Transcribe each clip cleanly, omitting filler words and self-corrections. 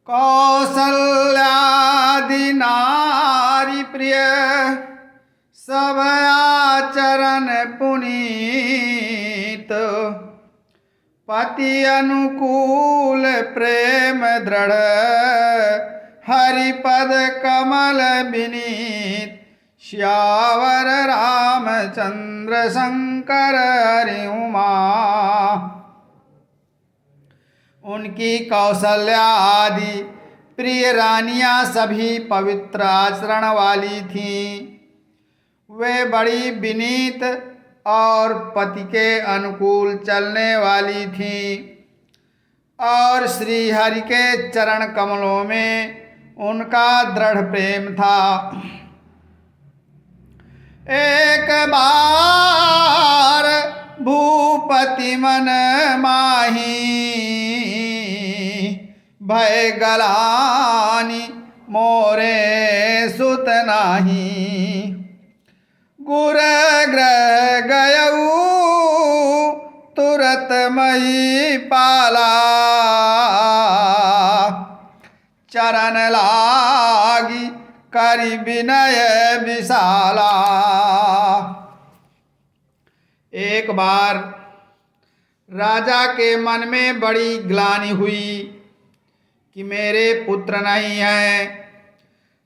कौसल्यादि नारी प्रिय सब आचरण पुनीत। पति अनुकूल प्रेम दृढ़ हरिपद कमल विनीत। श्यावर रामचंद्र शंकर हरि उमा। उनकी कौशल्या आदि प्रिय रानियां सभी पवित्र आचरण वाली थीं। वे बड़ी विनीत और पति के अनुकूल चलने वाली थीं और श्री हरि के चरण कमलों में उनका दृढ़ प्रेम था। एक बार भूपति मन माही भय गलानी मोरे सुत नाही। गुर ग्रह गयऊ तुरत मही पाला। चरण लागी करि विनय विशाला। एक बार राजा के मन में बड़ी ग्लानि हुई कि मेरे पुत्र नहीं हैं।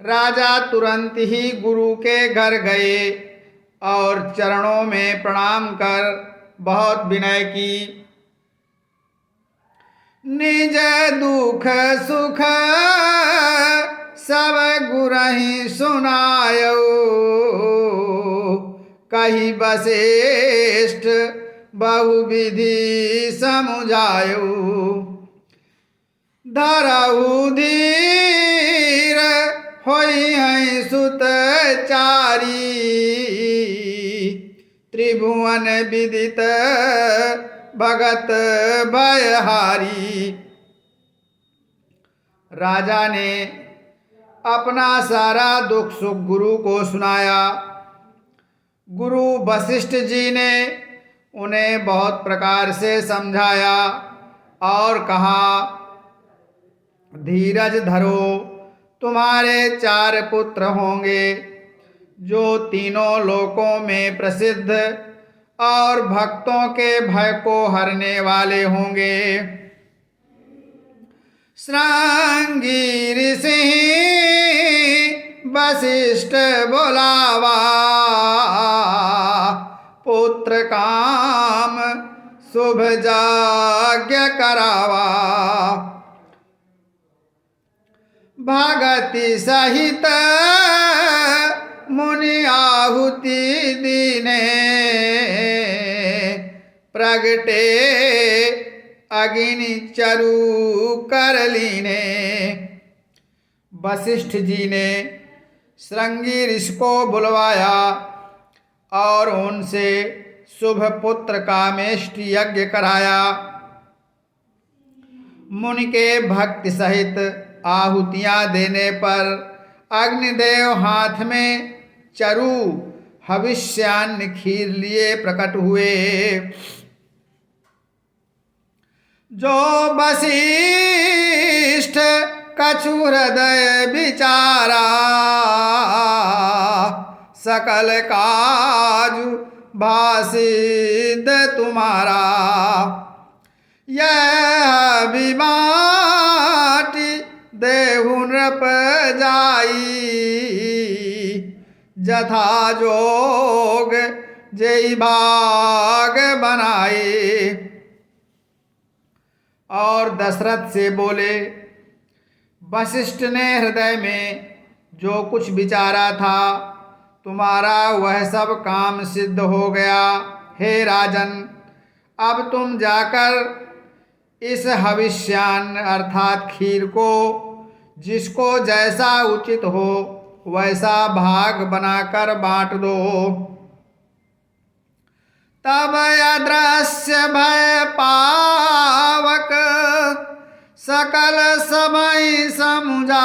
राजा तुरंत ही गुरु के घर गए और चरणों में प्रणाम कर बहुत विनय की। निज दुख सुख सब गुरहि सुनायो। कही वशिष्ठ बहुविधि समुझायो। धरहु धीर होई हैं सुत चारी। त्रिभुवन विदित भगत भयहारी। राजा ने अपना सारा दुख सुख गुरु को सुनाया। गुरु वशिष्ठ जी ने उन्हें बहुत प्रकार से समझाया और कहा, धीरज धरो, तुम्हारे 4 पुत्र होंगे जो तीनों लोकों में प्रसिद्ध और भक्तों के भय को हरने वाले होंगे। श्रृंगी ऋषि वशिष्ठ बोलावा। पुत्र काम शुभ यज्ञ करावा। भगति सहित मुनि आहुति दीने। प्रगटे अग्नि चरु कर लीने। वशिष्ठ जी ने श्रृंगी ऋषि को बुलवाया और उनसे शुभ पुत्र कामेष्टि यज्ञ कराया। मुनि के भक्ति सहित आहुतियां देने पर अग्निदेव हाथ में चरु हविष्यान्न खीर लिए प्रकट हुए। जो वशिष्ठ कछु हृदय विचारा। सकल काज भासिद तुम्हारा। यह विमाटी देहु नृप जाई। जथा जोग जय भाग बनाए। और दशरथ से बोले, वशिष्ठ ने हृदय में जो कुछ विचारा था तुम्हारा वह सब काम सिद्ध हो गया। हे राजन, अब तुम जाकर इस हविष्यान्न अर्थात खीर को जिसको जैसा उचित हो वैसा भाग बनाकर बांट दो। तब अदृश्य भय पावक सकल समय समुझाई।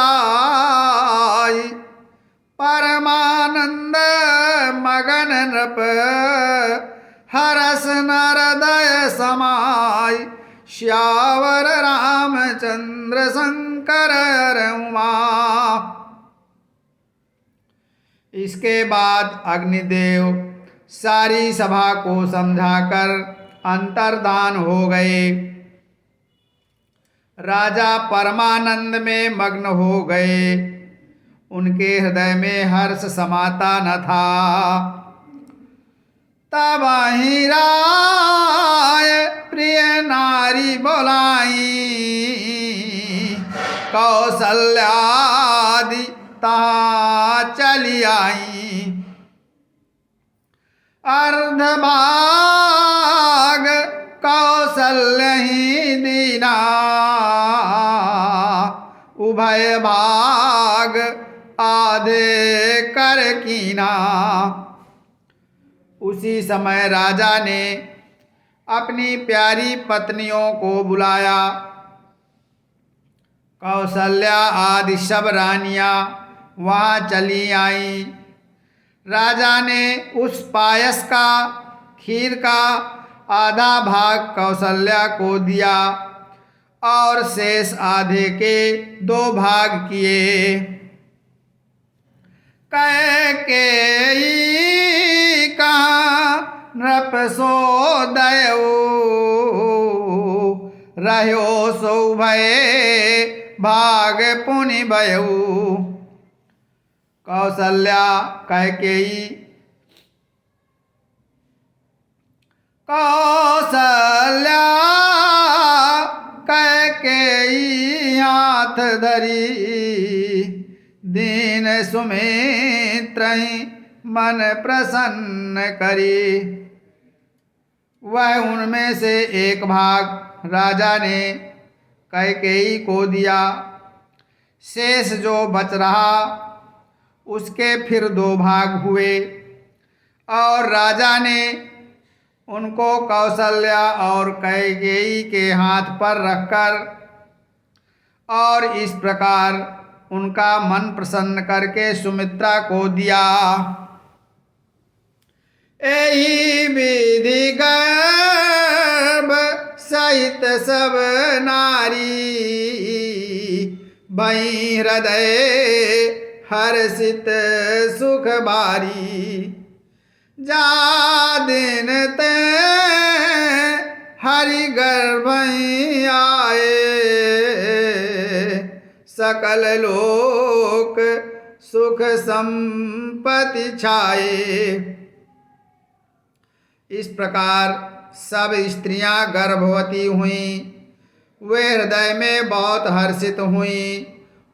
परमानंद मगन नृप हरस नरदय समाय। श्यावर रामचंद्र संग शंकर उमा। इसके बाद अग्निदेव सारी सभा को समझाकर अंतर्धान हो गए। राजा परमानंद में मग्न हो गए। उनके हृदय में हर्ष समाता न था। तब ही राय प्रिय नारी बोलाई, कौशल्यादि तहाँ चली आई। अर्धभाग कौशल्य ही दीना, उभय भाग आधे कर कीना। उसी समय राजा ने अपनी प्यारी पत्नियों को बुलाया। कौशल्या आदि सब रानियां वहाँ चली आईं। राजा ने उस पायस का, खीर का आधा भाग कौशल्या को दिया और शेष आधे के 2 भाग किए। कैकेयी कहा नृप सो दयऊ, रह्यो सो भय भाग पुनि भयऊ। कौशल्या कैकेयी हाथ धरी, दीन सुमित्र मन प्रसन्न करी। वह उनमें से 1 भाग राजा ने कैकेयी को दिया। शेष जो बच रहा उसके फिर 2 भाग हुए और राजा ने उनको कौशल्या और कैकेयी के हाथ पर रखकर और इस प्रकार उनका मन प्रसन्न करके सुमित्रा को दिया। एही विधि गर्भ सहित सब नारी, भई हृदय हर्षित सुख बारी। जा दिन ते हरि गर्भ आए, सकल लोक सुख संपत्ति छाए। इस प्रकार सब स्त्रियां गर्भवती हुईं। वे हृदय में बहुत हर्षित हुईं।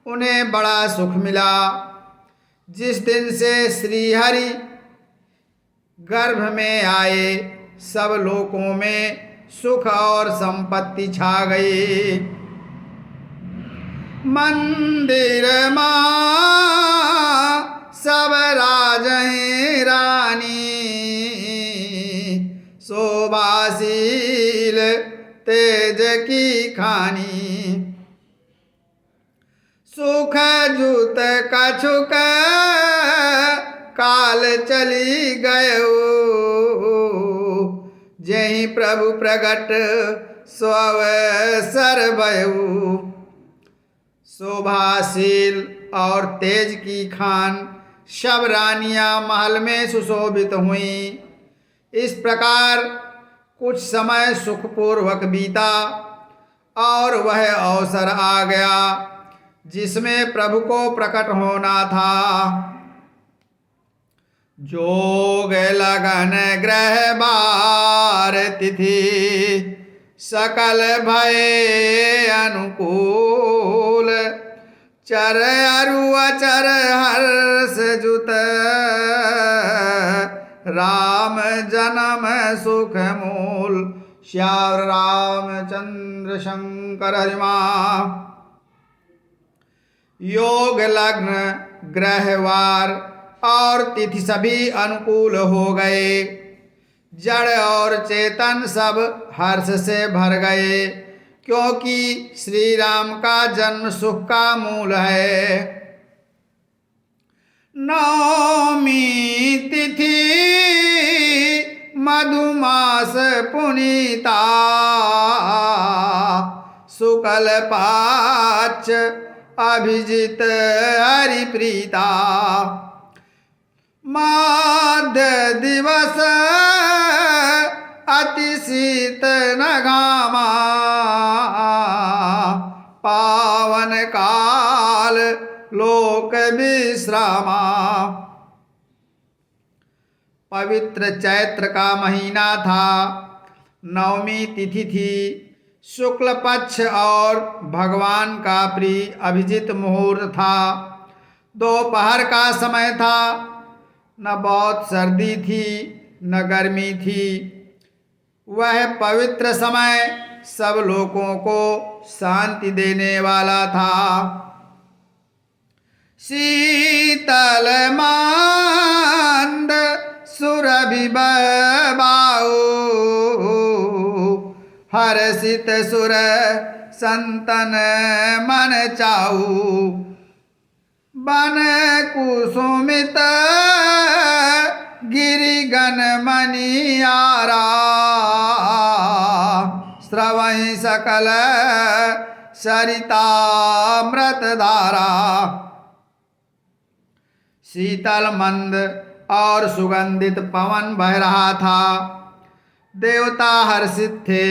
उन्हें बड़ा सुख मिला। जिस दिन से श्रीहरि गर्भ में आए, सब लोकों में सुख और संपत्ति छा गई। मंदिर मां सब राजहीं रानी, शोभाशील तेज की खानी। सुख जुत कछुक काल चली गयो, जहीं प्रभु प्रगट स्वअवसर भयऊ। शोभाशील और तेज की खान सब रानियां महल में सुशोभित हुईं। इस प्रकार कुछ समय सुखपूर्वक बीता और वह अवसर आ गया जिसमें प्रभु को प्रकट होना था। जोग लगन ग्रह बार तिथि, सकल भय अनुकूल। चर अरु अचर हर्ष जुत, राम जन्म सुख मूल। श्याम रामचंद्र शंकर हरिमा। योग लग्न ग्रहवार और तिथि सभी अनुकूल हो गए। जड़ और चेतन सब हर्ष से भर गए, क्योंकि श्री राम का जन्म सुख का मूल है। नवमी तिथि मधुमास पुनीता, शुक्ल पाच अभिजित हरिप्रीता। माध्य दिवस अति शीत न घामा, पावन काल लोक विश्रामा। पवित्र चैत्र का महीना था, नवमी तिथि थी, शुक्ल पक्ष और भगवान का प्रिय अभिजित मुहूर्त था। दोपहर का समय था, न बहुत सर्दी थी न गर्मी थी। वह पवित्र समय सब लोगों को शांति देने वाला था। शीतल मंद सुरभि बाऊ, हर्षित सुर संतन मन चाऊ। बन कुसुमित गिरिगन मनियारा, श्रवहि सकल सरितामृत धारा। शीतल मंद और सुगंधित पवन बह रहा था। देवता हर्षित थे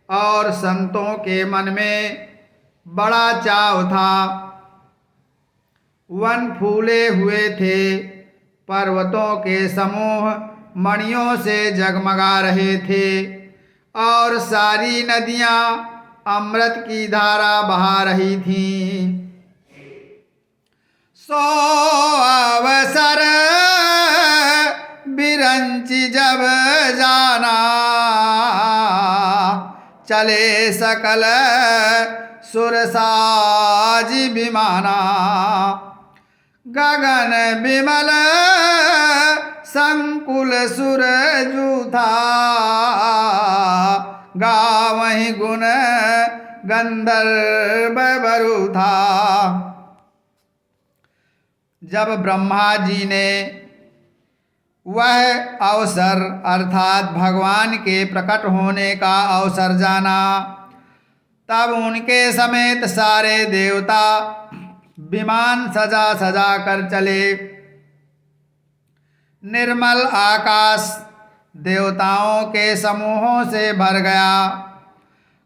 और संतों के मन में बड़ा चाव था। वन फूले हुए थे, पर्वतों के समूह मणियों से जगमगा रहे थे और सारी नदियां अमृत की धारा बहा रही थीं। सो अवसर बिरंची जब जाना, चले सकल सुरसाज विमाना। गगन विमल संकुल सुरजू था, गावहि गुण गंधर्व बरु था। जब ब्रह्मा जी ने वह अवसर अर्थात भगवान के प्रकट होने का अवसर जाना, तब उनके समेत सारे देवता विमान सजा सजा कर चले। निर्मल आकाश देवताओं के समूहों से भर गया।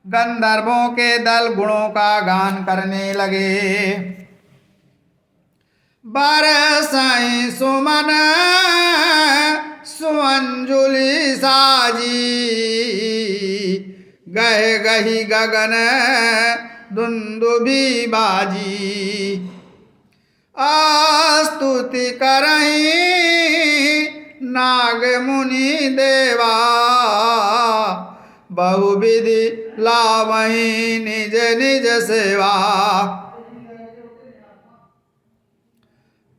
गंधर्वों के दल गुणों का गान करने लगे। बरसाई सुमन सुअंजुलि साजी, गह गही गगन दुंदुभि बाजी। आस्तुति करहि नाग मुनि देवा, बहुविधि लावहि निज निज सेवा।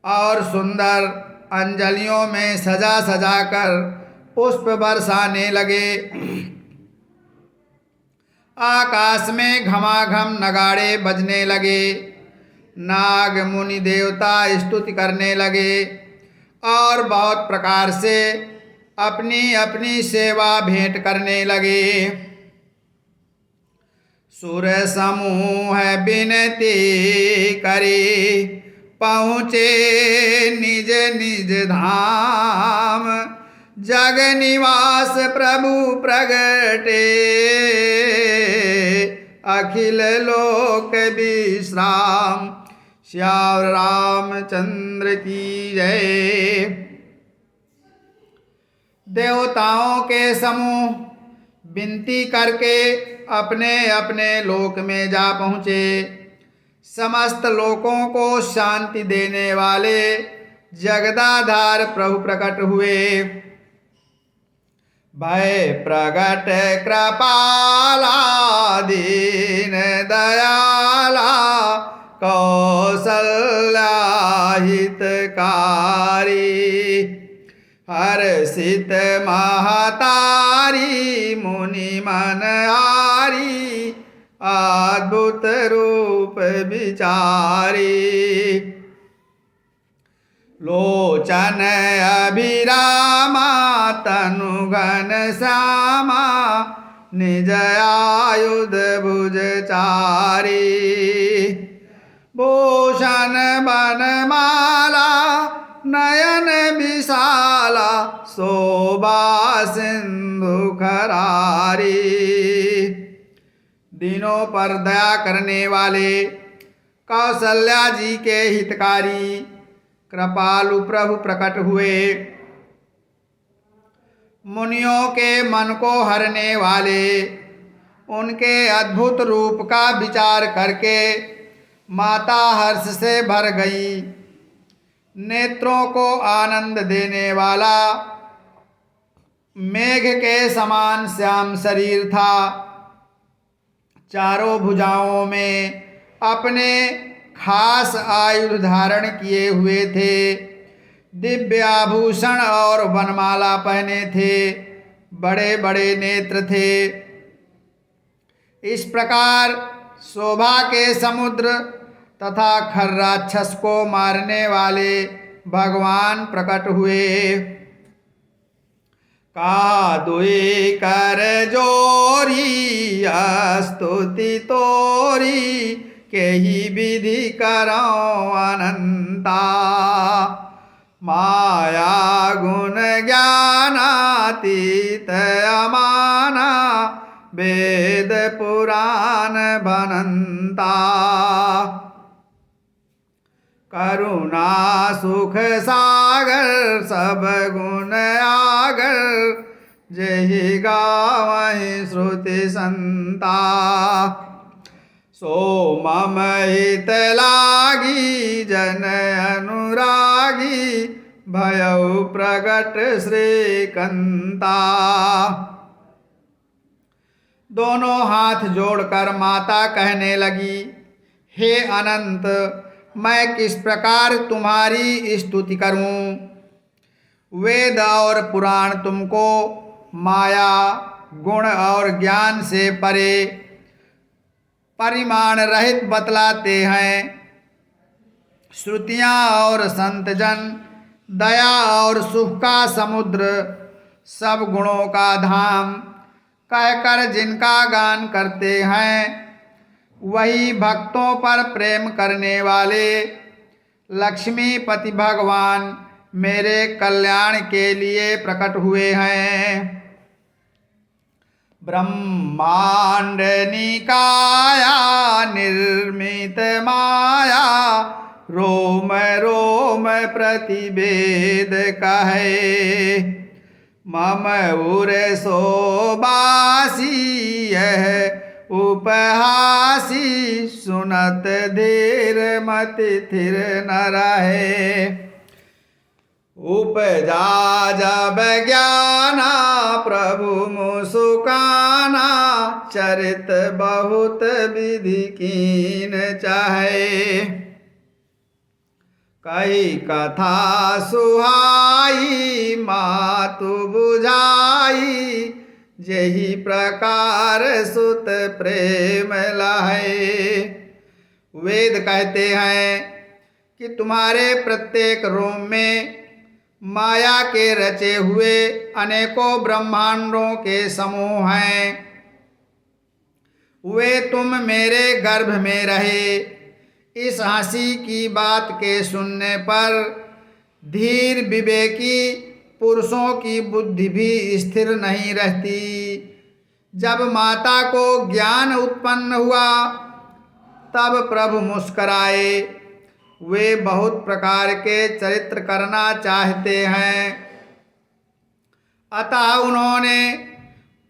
और सुंदर अंजलियों में सजा सजा कर पुष्प बरसाने लगे। आकाश में घमाघम नगाड़े बजने लगे। नाग मुनि देवता स्तुति करने लगे और बहुत प्रकार से अपनी अपनी सेवा भेंट करने लगे। सुर समूह विनती करे, पहुँचे निज निज धाम। जग निवास प्रभु प्रगटे, अखिल लोक विश्राम। श्याम रामचंद्र की जय। देवताओं के समूह विनती करके अपने अपने लोक में जा पहुँचे। समस्त लोकों को शांति देने वाले जगदाधार प्रभु प्रकट हुए। भय प्रगट कृपाला दीन दयाला, कौसल्या हितकारी। हर्षित महतारी मुनि मनहारी, अद्भुत रूप विचारी। लोचन अभिरामा तनु घन श्यामा, निज आयुध भुज चारी। भूषण बनमाला नयन विशाला शोभा सिंधु खरारी। दीनों पर दया करने वाले कौशल्या जी के हितकारी कृपालु प्रभु प्रकट हुए। मुनियों के मन को हरने वाले उनके अद्भुत रूप का विचार करके माता हर्ष से भर गई। नेत्रों को आनंद देने वाला मेघ के समान श्याम शरीर था। चारों भुजाओं में अपने खास आयुध धारण किए हुए थे। दिव्य आभूषण और वनमाला पहने थे। बड़े बड़े नेत्र थे। इस प्रकार शोभा के समुद्र तथा खर राक्षस को मारने वाले भगवान प्रकट हुए। कादुई कर जोरी स्तुति तोरी के ही विधि करो अनंता। माया गुण ज्ञानातीत अमाना वेद पुराण बनंता। करुणा सुख सागर सब गुण आगर जहि गावहि श्रुति संता। सो मम हित लागी जन अनुरागी भयउ प्रगट श्रीकंता। दोनों हाथ जोड़कर माता कहने लगी, हे अनंत, मैं किस प्रकार तुम्हारी स्तुति करूं। वेद और पुराण तुमको माया गुण और ज्ञान से परे परिमाण रहित बतलाते हैं। श्रुतियाँ और संतजन दया और सुख का समुद्र सब गुणों का धाम कहकर जिनका गान करते हैं, वही भक्तों पर प्रेम करने वाले लक्ष्मीपति भगवान मेरे कल्याण के लिए प्रकट हुए हैं। ब्रह्मांड निकाया निर्मित माया रोम रोम प्रतिवेद कहे। मम उर सोबासी यह उपहासी सुनत धीर मति थिर न रहे। उपजा जब ज्ञाना प्रभु मुसुकाना चरित बहुत विधि कीन चाहे। कई कथा सुहाई मातु बुझाई जही प्रकार सुत प्रेम लाए। वेद कहते हैं कि तुम्हारे प्रत्येक रोम में माया के रचे हुए अनेकों ब्रह्मांडों के समूह हैं। वे तुम मेरे गर्भ में रहे। इस हंसी की बात के सुनने पर धीर विवेकी पुरुषों की बुद्धि भी स्थिर नहीं रहती। जब माता को ज्ञान उत्पन्न हुआ तब प्रभु मुस्कराए। वे बहुत प्रकार के चरित्र करना चाहते हैं, अतः उन्होंने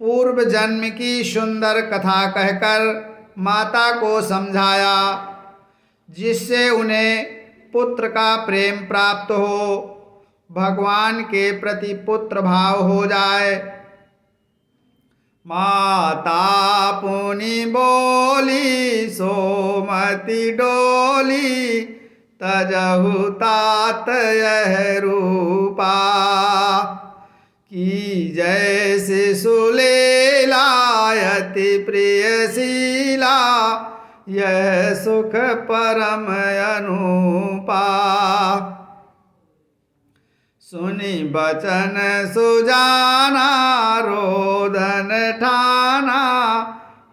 पूर्व जन्म की सुंदर कथा कहकर माता को समझाया, जिससे उन्हें पुत्र का प्रेम प्राप्त हो, भगवान के प्रति पुत्र भाव हो जाए। माता पुनि बोली सोमति डोली तजहु तात यह रूपा। की जैसे सुलेला यति प्रियशीला यह सुख परम अनुपा। सुनी बचन सुजाना रोदन ठाना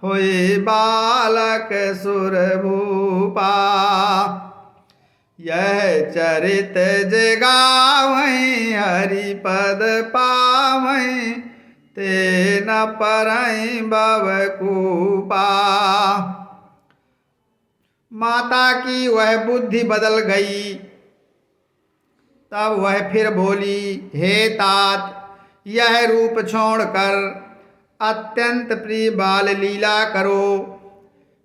हुई बालक सुर भूपा। यह चरित जगावहीं हरि पद पावहीं ते न परहीं भवकूपा। माता की वह बुद्धि बदल गई। तब वह फिर बोली, हे तात, यह रूप छोड़कर अत्यंत प्रिय बाल लीला करो।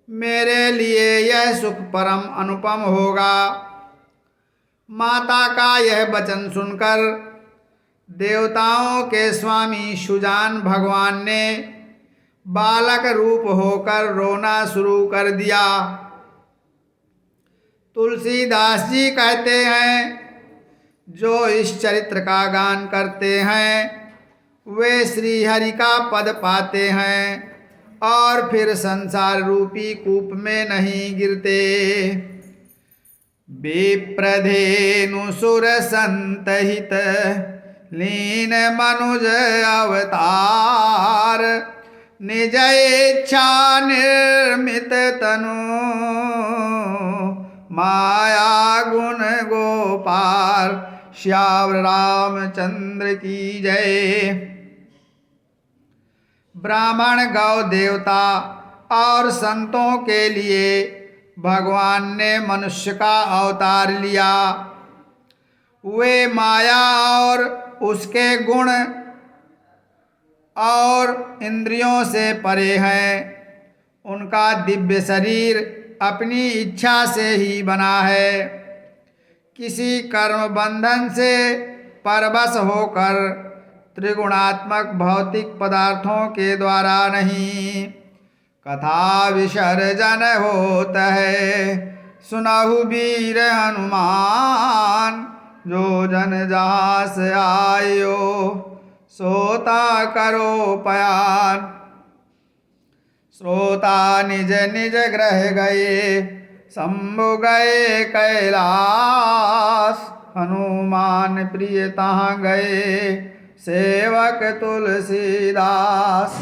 मेरे लिए यह सुख परम अनुपम होगा। माता का यह वचन सुनकर देवताओं के स्वामी शुजान भगवान ने बालक रूप होकर रोना शुरू कर दिया। तुलसीदास जी कहते हैं, जो इस चरित्र का गान करते हैं वे श्री हरि का पद पाते हैं और फिर संसार रूपी कूप में नहीं गिरते। विप्रधेनु सुर संतहित लीन मनुज अवतार निज इच्छा निर्मित तनु माया गुण गोपाल। श्याम रामचंद्र की जय। ब्राह्मण गौ देवता और संतों के लिए भगवान ने मनुष्य का अवतार लिया। वे माया और उसके गुण और इंद्रियों से परे हैं। उनका दिव्य शरीर अपनी इच्छा से ही बना है, किसी कर्म बंधन से परवश होकर त्रिगुणात्मक भौतिक पदार्थों के द्वारा नहीं। कथा विसर्जन होता है सुनहु वीर हनुमान। जो जन जहाँ से आयो सोता करो पयान। श्रोता निज निज ग्रह गए शंभु गए कैलाश। हनुमान प्रिय तहाँ गए सेवक तुलसीदास।